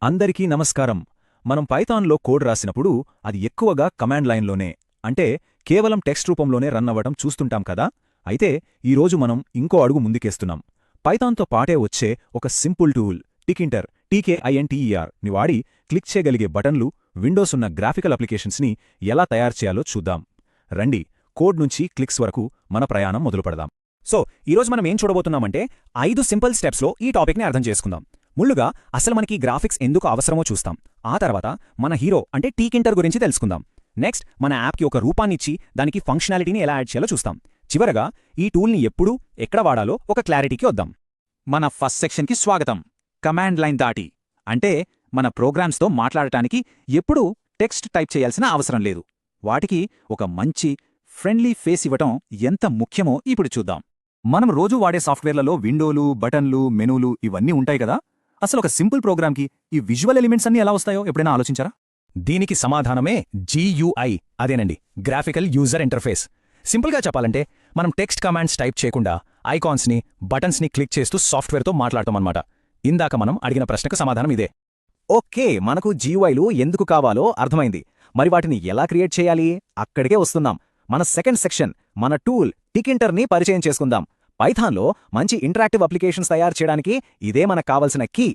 అందరికీ నమస్కారం. మనం పైథాన్లో కోడ్ రాసినప్పుడు అది ఎక్కువగా కమాండ్ లైన్లోనే, అంటే కేవలం టెక్స్ట్ రూపంలోనే రన్ అవ్వడం చూస్తుంటాం కదా. అయితే ఈరోజు మనం ఇంకో అడుగు ముందుకేస్తున్నాం. పైథాన్తో పాటే వచ్చే ఒక సింపుల్ టూల్ టికింటర్ ని వాడి క్లిక్ చేయగలిగే బటన్లు, విండోస్ ఉన్న గ్రాఫికల్ అప్లికేషన్స్ని ఎలా తయారు చేయాలో చూద్దాం. రండి, కోడ్ నుంచి క్లిక్స్ వరకు మన ప్రయాణం మొదలుపెడదాం. సో ఈరోజు మనం ఏం చూడబోతున్నామంటే 5 సింపుల్ స్టెప్స్లో ఈ టాపిక్ని అర్థం చేసుకుందాం. ముందుగా అసలు మనకి గ్రాఫిక్స్ ఎందుకు అవసరమో చూస్తాం. ఆ తర్వాత మన హీరో అంటే టికింటర్ గురించి తెలుసుకుందాం. నెక్స్ట్ మన యాప్కి ఒక రూపాన్నిచ్చి దానికి ఫంక్షనాలిటీని ఎలా యాడ్ చేయాలో చూస్తాం. చివరగా ఈ టూల్ని ఎప్పుడు ఎక్కడ వాడాలో ఒక క్లారిటీకి వద్దాం. మన ఫస్ట్ సెక్షన్కి స్వాగతం. కమాండ్ లైన్ దాటి అంటే మన ప్రోగ్రామ్స్తో మాట్లాడటానికి ఎప్పుడూ టెక్స్ట్ టైప్ చేయాల్సిన అవసరం లేదు. వాటికి ఒక మంచి ఫ్రెండ్లీ ఫేస్ ఇవ్వటం ఎంత ముఖ్యమో ఇప్పుడు చూద్దాం. మనం రోజూ వాడే సాఫ్ట్వేర్లలో విండోలు, బటన్లు, మెనూలు ఇవన్నీ ఉంటాయి కదా. అసలు ఒక సింపుల్ ప్రోగ్రామ్కి ఈ విజువల్ ఎలిమెంట్స్ అన్నీ ఎలా వస్తాయో ఎప్పుడైనా ఆలోచించారా? దీనికి సమాధానమే GUI, అదేనండి, గ్రాఫికల్ యూజర్ ఇంటర్ఫేస్. సింపుల్గా చెప్పాలంటే మనం టెక్స్ట్ కమాండ్స్ టైప్ చేయకుండా ఐకాన్స్ని, బటన్స్ని క్లిక్ చేస్తూ సాఫ్ట్వేర్తో మాట్లాడతామన్నమాట. ఇందాక మనం అడిగిన ప్రశ్నకు సమాధానం ఇదే. ఓకే, మనకు GUIలు ఎందుకు కావాలో అర్థమైంది. మరి వాటిని ఎలా క్రియేట్ చేయాలి? అక్కడికే వస్తున్నాం. మన సెకండ్ సెక్షన్, మన టూల్ టికింటర్ని పరిచయం చేసుకుందాం. పైథాన్లో మంచి ఇంటరాక్టివ్ అప్లికేషన్స్ తయారు చేయడానికి ఇదే మనకు కావలసిన కీ.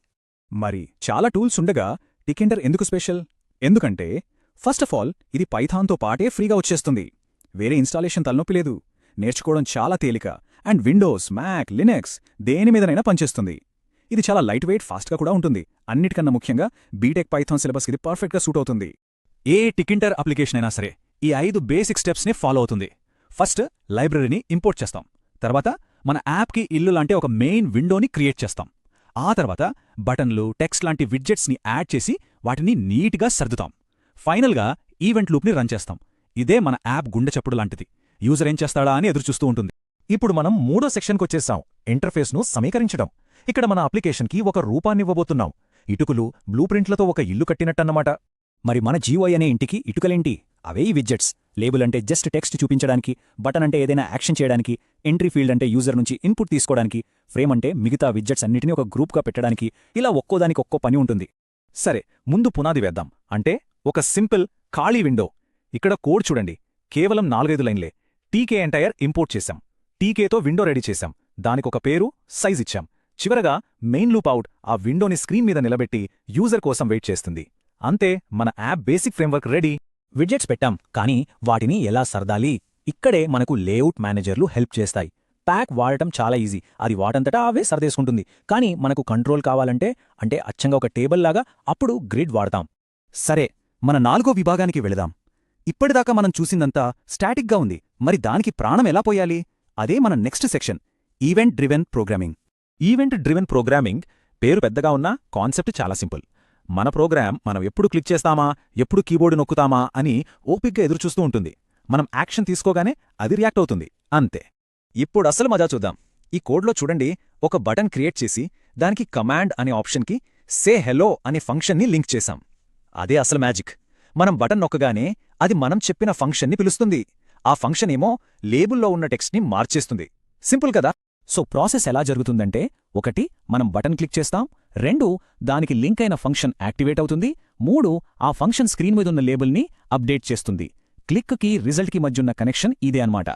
మరి చాలా టూల్స్ ఉండగా టికింటర్ ఎందుకు స్పెషల్? ఎందుకంటే ఫస్ట్ ఆఫ్ ఆల్ ఇది పైథాన్తో పాటే ఫ్రీగా వచ్చేస్తుంది. వేరే ఇన్స్టాలేషన్ తలనొప్పి లేదు. నేర్చుకోవడం చాలా తేలిక. అండ్ విండోస్, మ్యాక్, లినక్స్ దేని మీదనైనా పనిచేస్తుంది. ఇది చాలా లైట్ వెయిట్, ఫాస్ట్గా కూడా ఉంటుంది. అన్నిటికన్నా ముఖ్యంగా బీటెక్ పైథాన్ సిలబస్కి ఇది పర్ఫెక్ట్గా సూట్ అవుతుంది. ఏ టికింటర్ అప్లికేషన్ అయినా సరే ఈ 5 బేసిక్ స్టెప్స్ని ఫాలో అవుతుంది. ఫస్ట్ లైబ్రరీని ఇంపోర్ట్ చేస్తాం. తర్వాత మన యాప్కి ఇల్లు లాంటి ఒక మెయిన్ విండోని క్రియేట్ చేస్తాం. ఆ తర్వాత బటన్లు, టెక్స్ట్ లాంటి విడ్జెట్స్ని యాడ్ చేసి వాటిని నీట్గా సర్దుతాం. ఫైనల్గా ఈవెంట్ లూప్ని రన్ చేస్తాం. ఇదే మన యాప్ గుండె చప్పుడు లాంటిది. యూజర్ ఏం చేస్తాడా అని ఎదురుచూస్తూ ఉంటుంది. ఇప్పుడు మనం మూడో సెక్షన్కొచ్చేసాం, ఇంటర్ఫేస్ను సమీకరించడం. ఇక్కడ మన అప్లికేషన్కి ఒక రూపాన్నివ్వబోతున్నాం. ఇటుకలు, బ్లూ ప్రింట్లతో ఒక ఇల్లు కట్టినట్టన్నమాట. మరి మన GUI అనే ఇంటికి ఇటుకలేంటి? అవే ఈ విడ్జెట్స్. లేబుల్ అంటే జస్ట్ టెక్స్ట్ చూపించడానికి, బటన్ అంటే ఏదైనా యాక్షన్ చేయడానికి, ఎంట్రీ ఫీల్డ్ అంటే యూజర్ నుంచి ఇన్పుట్ తీసుకోవడానికి, ఫ్రేమ్ అంటే మిగతా విడ్జెట్స్ అన్నిటినీ ఒక గ్రూప్గా పెట్టడానికి. ఇలా ఒక్కోదానికి ఒక్కో పని ఉంటుంది. సరే, ముందు పునాది వేద్దాం. అంటే ఒక సింపుల్ ఖాళీ విండో. ఇక్కడ కోడ్ చూడండి, కేవలం 4-5 లైన్లే. టీకే ఎంటైర్ ఇంపోర్ట్ చేశాం. టీకేతో విండో రెడీ చేశాం. దానికొక పేరు, సైజ్ ఇచ్చాం. చివరగా మెయిన్ లూప్ అవుట్ ఆ విండోని స్క్రీన్ మీద నిలబెట్టి యూజర్ కోసం వెయిట్ చేస్తుంది. అంతే, మన app basic framework ready. Widgets పెట్టాం, కానీ వాటిని ఎలా సర్దాలి? ఇక్కడే మనకు లేఅవుట్ మేనేజర్లు హెల్ప్ చేస్తాయి. ప్యాక్ వాడటం చాలా ఈజీ, అది వాటంతటా అవే సర్దేసుకుంటుంది. కానీ మనకు కంట్రోల్ కావాలంటే, అంటే అచ్చంగా ఒక టేబుల్ లాగా, అప్పుడు గ్రిడ్ వాడతాం. సరే, మన 4వ విభాగానికి వెళదాం. ఇప్పటిదాకా మనం చూసిందంతా స్టాటిక్గా ఉంది. మరి దానికి ప్రాణం ఎలా పోయాలి? అదే మన next section, event driven programming. Event driven programming పేరు పెద్దగా ఉన్నా కాన్సెప్ట్ చాలా సింపుల్. మన ప్రోగ్రామ్ మనం ఎప్పుడు క్లిక్ చేస్తామా, ఎప్పుడు కీబోర్డు నొక్కుతామా అని ఓపిక్గా ఎదురుచూస్తూ ఉంటుంది. మనం యాక్షన్ తీసుకోగానే అది రియాక్ట్ అవుతుంది, అంతే. ఇప్పుడు అసలు మజా చూద్దాం. ఈ కోడ్లో చూడండి, ఒక బటన్ క్రియేట్ చేసి దానికి కమాండ్ అనే ఆప్షన్కి సే హెలో అనే ఫంక్షన్ని లింక్ చేశాం. అదే అసలు మ్యాజిక్. మనం బటన్ నొక్కగానే అది మనం చెప్పిన ఫంక్షన్ని పిలుస్తుంది. ఆ ఫంక్షన్ ఏమో లేబుల్లో ఉన్న టెక్స్ట్ని మార్చేస్తుంది. సింపుల్ కదా. సో ప్రాసెస్ ఎలా జరుగుతుందంటే, 1 మనం బటన్ క్లిక్ చేస్తాం, 2 దానికి లింక్ అయిన ఫంక్షన్ యాక్టివేట్ అవుతుంది, 3 ఆ ఫంక్షన్ స్క్రీన్ మీదున్న లేబుల్ని అప్డేట్ చేస్తుంది. క్లిక్కి రిజల్ట్కి మధ్యున్న కనెక్షన్ ఇదే అన్నమాట.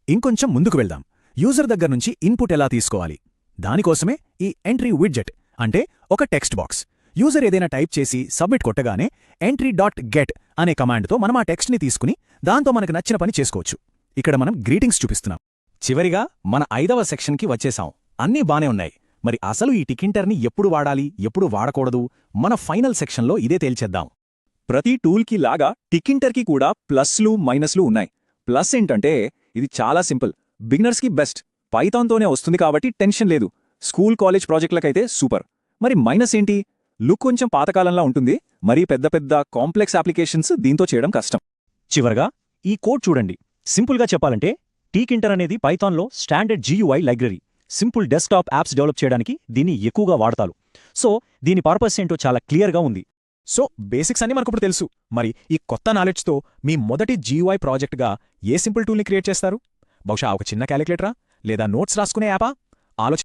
ఇంకొంచెం ముందుకు వెళ్దాం. యూజర్ దగ్గర నుంచి ఇన్పుట్ ఎలా తీసుకోవాలి? దానికోసమే ఈ ఎంట్రీ విడ్జెట్, అంటే ఒక టెక్స్ట్ బాక్స్. యూజర్ ఏదైనా టైప్ చేసి సబ్మిట్ కొట్టగానే entry.get అనే కమాండ్తో మనం ఆ టెక్స్ట్ని తీసుకుని దాంతో మనకు నచ్చిన పని చేసుకోవచ్చు. ఇక్కడ మనం గ్రీటింగ్స్ చూపిస్తున్నాం. చివరిగా మన 5వ సెక్షన్కి వచ్చేసాం. అన్నీ బానే ఉన్నాయి. మరి అసలు ఈ టికింటర్ని ఎప్పుడు వాడాలి, ఎప్పుడు వాడకూడదు? మన ఫైనల్ సెక్షన్లో ఇదే తేల్చేద్దాం. ప్రతి టూల్కి లాగా టికింటర్కి కూడా ప్లస్లు, మైనస్లు ఉన్నాయి. ప్లస్ ఏంటంటే ఇది చాలా సింపుల్, బిగినర్స్కి బెస్ట్. పైథాన్తోనే వస్తుంది కాబట్టి టెన్షన్ లేదు. స్కూల్, కాలేజ్ ప్రాజెక్టులకైతే సూపర్. మరి మైనస్ ఏంటి? లుక్ కొంచెం పాతకాలంలా ఉంటుంది. మరీ పెద్ద పెద్ద కాంప్లెక్స్ అప్లికేషన్స్ దీంతో చేయడం కష్టం. చివరగా ఈ కోడ్ చూడండి. సింపుల్గా చెప్పాలంటే టికింటర్ అనేది పైథాన్లో standard GUI library. Simple desktop apps develop చేయడానికి దీన్ని ఎక్కువగా వాడతారు. సో దీని పర్పస్ ఏంటో చాలా క్లియర్గా ఉంది. సో బేసిక్స్ అన్నీ మనకు ఇప్పుడు తెలుసు. మరి ఈ కొత్త నాలెడ్జ్తో మీ మొదటి GUI ప్రాజెక్ట్గా ఏ సింపుల్ టూల్ని క్రియేట్ చేస్తారు? బహుశా ఒక చిన్న క్యాలిక్యులేటరా, లేదా నోట్స్ రాసుకునే యాపా? ఆలోచన